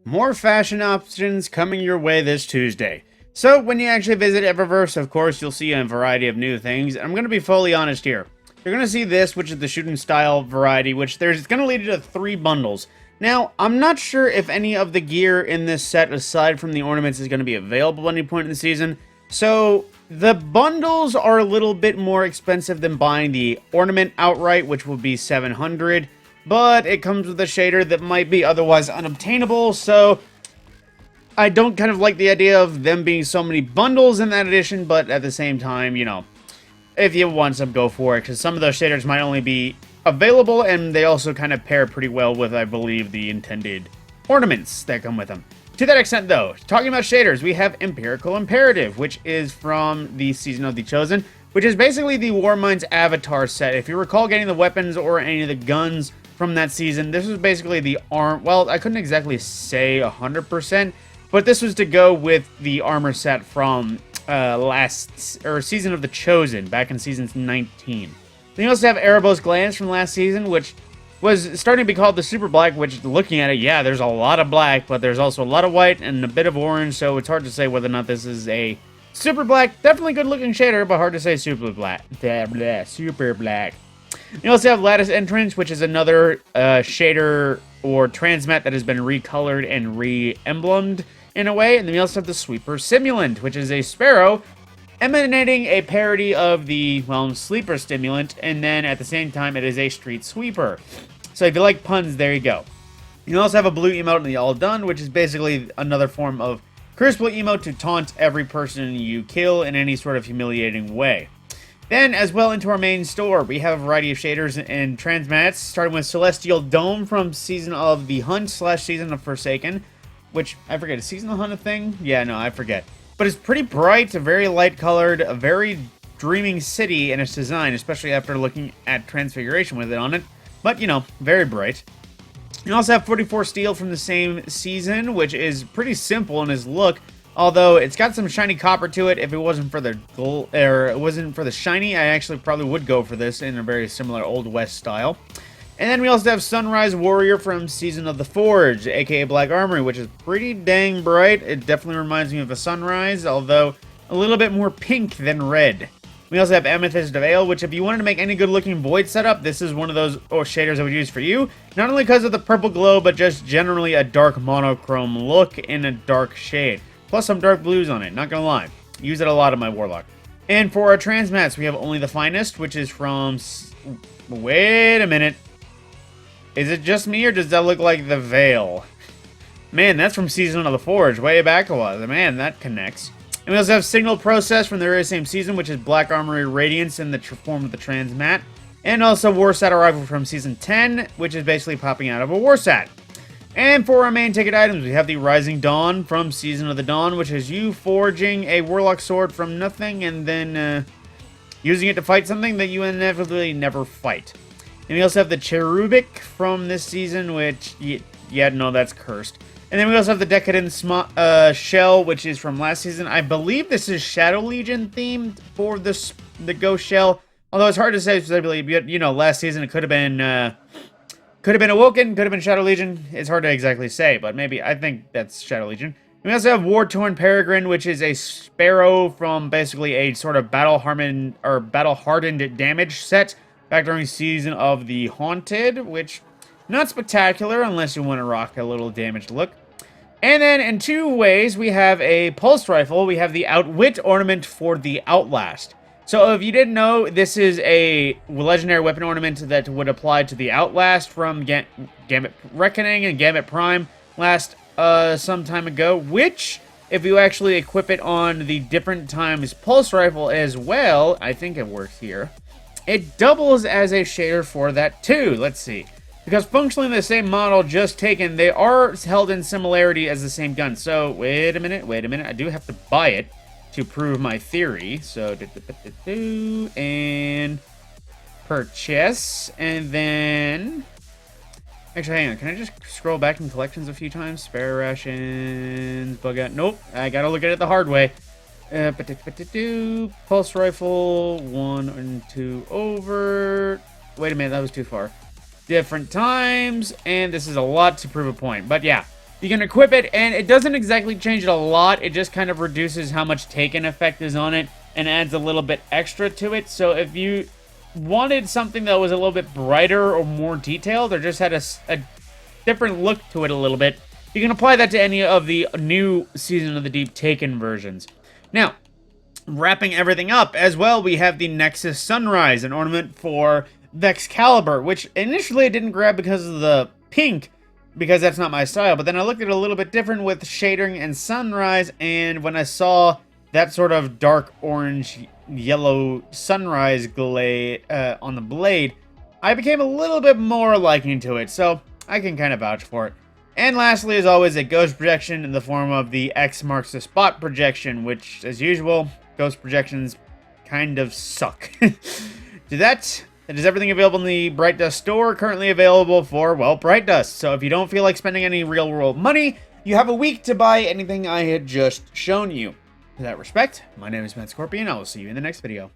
More fashion options coming your way this Tuesday. So, when you actually visit Eververse, of course, you'll see a variety of new things. I'm going to be fully honest here. You're going to see this, which is the shooting style variety, which there's going to lead you to 3 bundles. Now, I'm not sure if any of the gear in this set, aside from the ornaments, is going to be available at any point in the season. So, the bundles are a little bit more expensive than buying the ornament outright, which will be 700. But it comes with a shader that might be otherwise unobtainable, so I don't kind of like the idea of them being so many bundles in that edition, but at the same time, you know, if you want some, go for it, because some of those shaders might only be available, and they also kind of pair pretty well with, I believe, the intended ornaments that come with them. To that extent, though, talking about shaders, we have Empirical Imperative, which is from the Season of the Chosen, which is basically the Warmind's Avatar set. If you recall getting the weapons or any of the guns from that season, this was basically the arm. Well, I couldn't exactly say 100%, but this was to go with the armor set from Season of the Chosen back in season 19. Then you also have Erebos Glance from last season, which was starting to be called the Super Black, which, looking at it, yeah, there's a lot of black, but there's also a lot of white and a bit of orange, so it's hard to say whether or not this is a Super Black. Definitely good looking shader, but hard to say Super Black. Super Black. You also have Lattice Entrance, which is another shader or transmat that has been recolored and re-emblemed in a way. And then you also have the Sweeper Simulant, which is a Sparrow emanating a parody of the, well, Sleeper Stimulant, and then at the same time it is a Street Sweeper. So if you like puns, there you go. You also have a blue emote in the All Done, which is basically another form of Crucible emote to taunt every person you kill in any sort of humiliating way. Then, as well, into our main store, we have a variety of shaders and transmats, starting with Celestial Dome from Season of the Hunt / Season of Forsaken, which, I forget, is Season of the Hunt a thing? Yeah, no, I forget. But it's pretty bright, very light-colored, a very dreaming city in its design, especially after looking at Transfiguration with it on it. But, you know, very bright. You also have 44 Steel from the same season, which is pretty simple in its look, although it's got some shiny copper to it. If it wasn't for the gold, or it wasn't for the shiny, I actually probably would go for this in a very similar Old West style. And then we also have Sunrise Warrior from Season of the Forge, aka Black Armory, which is pretty dang bright. It definitely reminds me of a sunrise, although a little bit more pink than red. We also have Amethyst Veil, which if you wanted to make any good looking Void setup, this is one of those shaders I would use for you. Not only because of the purple glow, but just generally a dark monochrome look in a dark shade. Plus some dark blues on it, not gonna lie. Use it a lot in my Warlock. And for our transmats, we have Only the Finest, which is from... Wait a minute. Is it just me, or does that look like the Veil? Man, that's from Season of the Forge. Way back it was. Man, that connects. And we also have Signal Process from the very same season, which is Black Armory Radiance in the form of the transmat. And also Warsat Arrival from Season 10, which is basically popping out of a Warsat. And for our main ticket items, we have the Rising Dawn from Season of the Dawn, which is you forging a Warlock sword from nothing and then using it to fight something that you inevitably never fight. And we also have the Cherubic from this season, which, yeah, no, that's cursed. And then we also have the Decadent Shell, which is from last season. I believe this is Shadow Legion themed for the Ghost Shell. Although it's hard to say specifically, but, you know, last season it could have been Awoken, could have been Shadow Legion. It's hard to exactly say, but maybe, I think that's Shadow Legion. We also have War-Torn Peregrine, which is a Sparrow from basically a sort of battle-hardened damage set back during Season of the Haunted, which, not spectacular unless you want to rock a little damaged look. And then in 2 ways, we have a Pulse Rifle. We have the Outwit ornament for the Outlast. So if you didn't know, this is a legendary weapon ornament that would apply to the Outlast from Gambit Reckoning and Gambit Prime last some time ago, which, if you actually equip it on the different times Pulse Rifle as well, I think it works here, it doubles as a shader for that too. Let's see. Because functionally the same model just taken, they are held in similarity as the same gun. So, wait a minute, I do have to buy it to prove my theory. So, and purchase, and then... Actually, hang on, can I just scroll back in collections a few times? Spare rations, bug out. Nope, I gotta look at it the hard way. Pulse Rifle, 1 and 2 over. Wait a minute, that was too far. Different times, and this is a lot to prove a point. But yeah, You can equip it, and it doesn't exactly change it a lot. It just kind of reduces how much taken effect is on it and adds a little bit extra to it. So if you wanted something that was a little bit brighter or more detailed, or just had a different look to it a little bit, you can apply that to any of the new Season of the Deep Taken versions. Now, wrapping everything up as well, we have the Nexus Sunrise, an ornament for Vexcalibur, which initially I didn't grab because of the pink, because that's not my style, but then I looked at it a little bit different with shading and sunrise, and when I saw that sort of dark orange yellow sunrise glade on the blade, I became a little bit more liking to it, so I can kind of vouch for it. And lastly, as always, a ghost projection in the form of the X marks the spot projection, which, as usual, ghost projections kind of suck. That is everything available in the Bright Dust store, currently available for, well, Bright Dust. So if you don't feel like spending any real-world money, you have a week to buy anything I had just shown you. In that respect, my name is Matt Scorpion. I will see you in the next video.